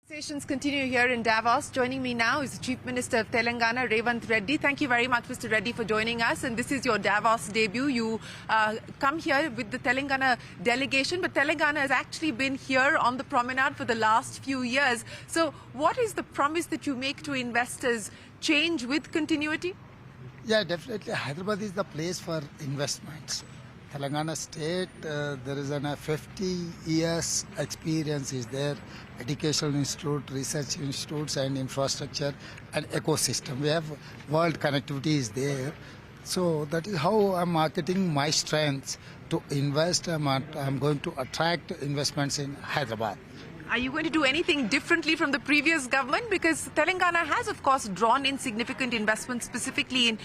Conversations continue here in Davos. Joining me now is the Chief Minister of Telangana, Revanth Reddy. Thank you very much, Mr. Reddy, for joining us. And this is your Davos debut. You come here with the Telangana delegation, but Telangana has actually been here on the promenade for the last few years. So what is the promise that you make to investors? Change with continuity? Yeah, definitely. Hyderabad is the place for investments. Telangana state, there is a 50 years experience is there, educational institute, research institutes and infrastructure and ecosystem. We have world connectivity is there. So that is how I'm marketing my strengths to invest. I'm going to attract investments in Hyderabad. Are you going to do anything differently from the previous government? Because Telangana has, of course, drawn in significant investments, specifically in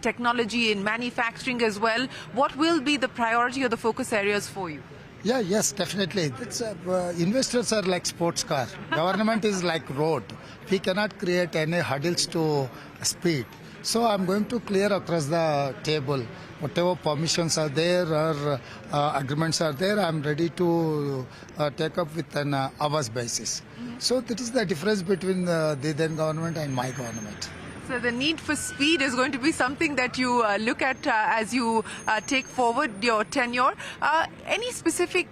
technology, in manufacturing as well. What will be the priority or the focus areas for you? Yeah, yes, definitely. Investors are like sports car. Government is like road. We cannot create any hurdles to speed. So I'm going to clear across the table. Whatever permissions are there or agreements are there, I'm ready to take up with an hours basis. So that is the difference between the then government and my government. So the need for speed is going to be something that you look at as you take forward your tenure. Any specific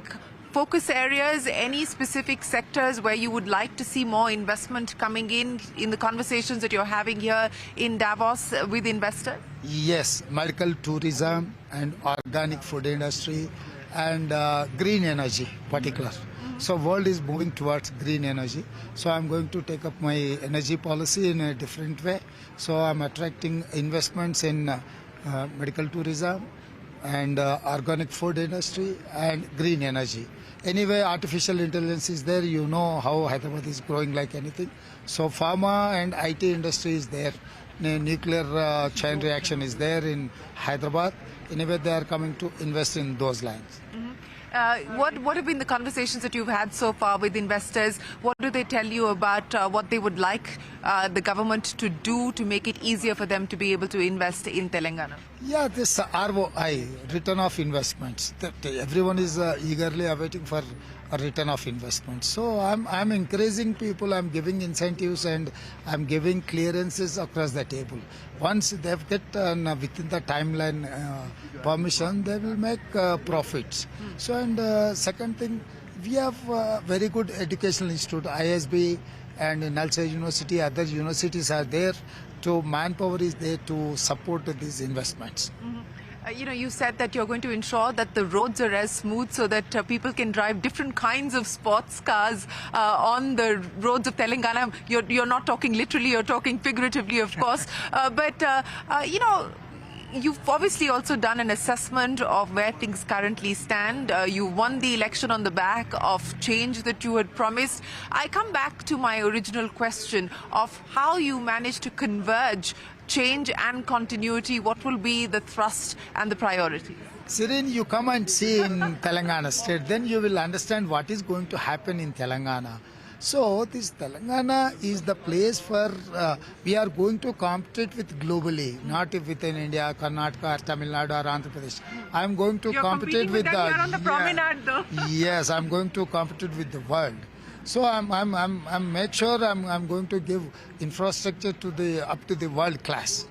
focus areas, any specific sectors where you would like to see more investment coming in the conversations that you're having here in Davos with investors? Yes, medical tourism and organic food industry and green energy particular. So world is moving towards green energy. So I'm going to take up my energy policy in a different way. So I'm attracting investments in medical tourism and organic food industry and green energy. Anyway, artificial intelligence is there. You know how Hyderabad is growing like anything. So pharma and IT industry is there. Nuclear chain reaction is there in Hyderabad. Anyway, they are coming to invest in those lines. What have been the conversations that you've had so far with investors? What do they tell you about what they would like the government to do to make it easier for them to be able to invest in Telangana? Yeah, this ROI, return of investments. That everyone is eagerly awaiting for a return of investment. So I'm encouraging people, I'm giving incentives and I'm giving clearances across the table. Once they get within the timeline permission, they will make profits. So and second thing, we have very good educational institute, ISB and Nalsa University, other universities are there. So manpower is there to support these investments. You said that you're going to ensure that the roads are as smooth so that people can drive different kinds of sports cars on the roads of Telangana. You're not talking literally, you're talking figuratively, of course. You've obviously also done an assessment of where things currently stand. You won the election on the back of change that you had promised. I come back to my original question of how you managed to converge change and continuity. What will be the thrust and the priority? Shereen, you come and see in Telangana state, then you will understand what is going to happen in Telangana. So this Telangana is the place for we are going to compete with globally, not within India, Karnataka, or Tamil Nadu or Andhra Pradesh. I'm going to compete with the here on the promenade, though. Yes, I'm going to compete with the world. So I'm make sure I'm going to give infrastructure to up to the world class.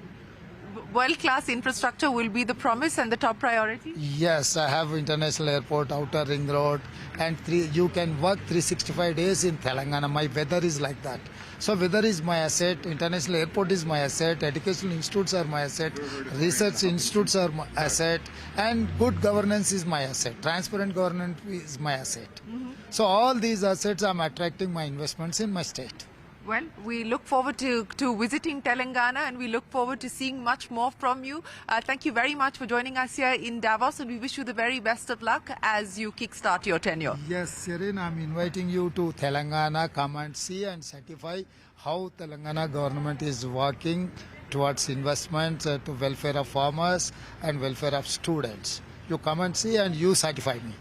World-class infrastructure will be the promise and the top priority? Yes, I have international airport, outer ring road, and you can work 365 days in Telangana. My weather is like that. So weather is my asset, international airport is my asset, educational institutes are my asset, research institutes are my asset, and good governance is my asset. Transparent governance is my asset. So all these assets I'm attracting my investments in my state. Well, we look forward to visiting Telangana and we look forward to seeing much more from you. Thank you very much for joining us here in Davos and we wish you the very best of luck as you kickstart your tenure. Yes, Shereen, I'm inviting you to Telangana. Come and see and certify how Telangana government is working towards investments to welfare of farmers and welfare of students. You come and see and you certify me.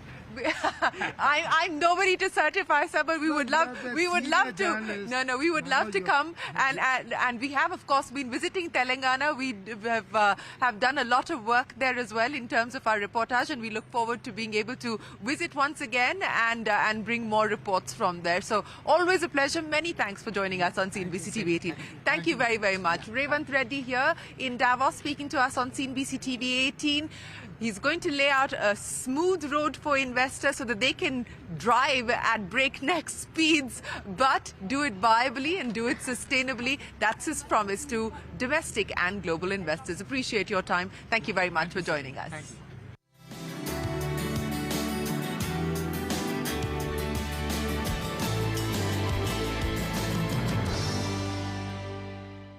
I'm nobody to certify, sir, but we would love to. We would love to come and we have, of course, been visiting Telangana. We have done a lot of work there as well in terms of our reportage, and we look forward to being able to visit once again and bring more reports from there. So always a pleasure. Many thanks for joining us on CNBC-TV18. Thank you very, very much. Revanth Reddy here in Davos speaking to us on CNBC-TV18. He's going to lay out a smooth road for investors so that they can drive at breakneck speeds, but do it viably and do it sustainably. That's his promise to domestic and global investors. Appreciate your time. Thank you very much for joining us. Thanks.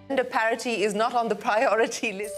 Gender parity is not on the priority list.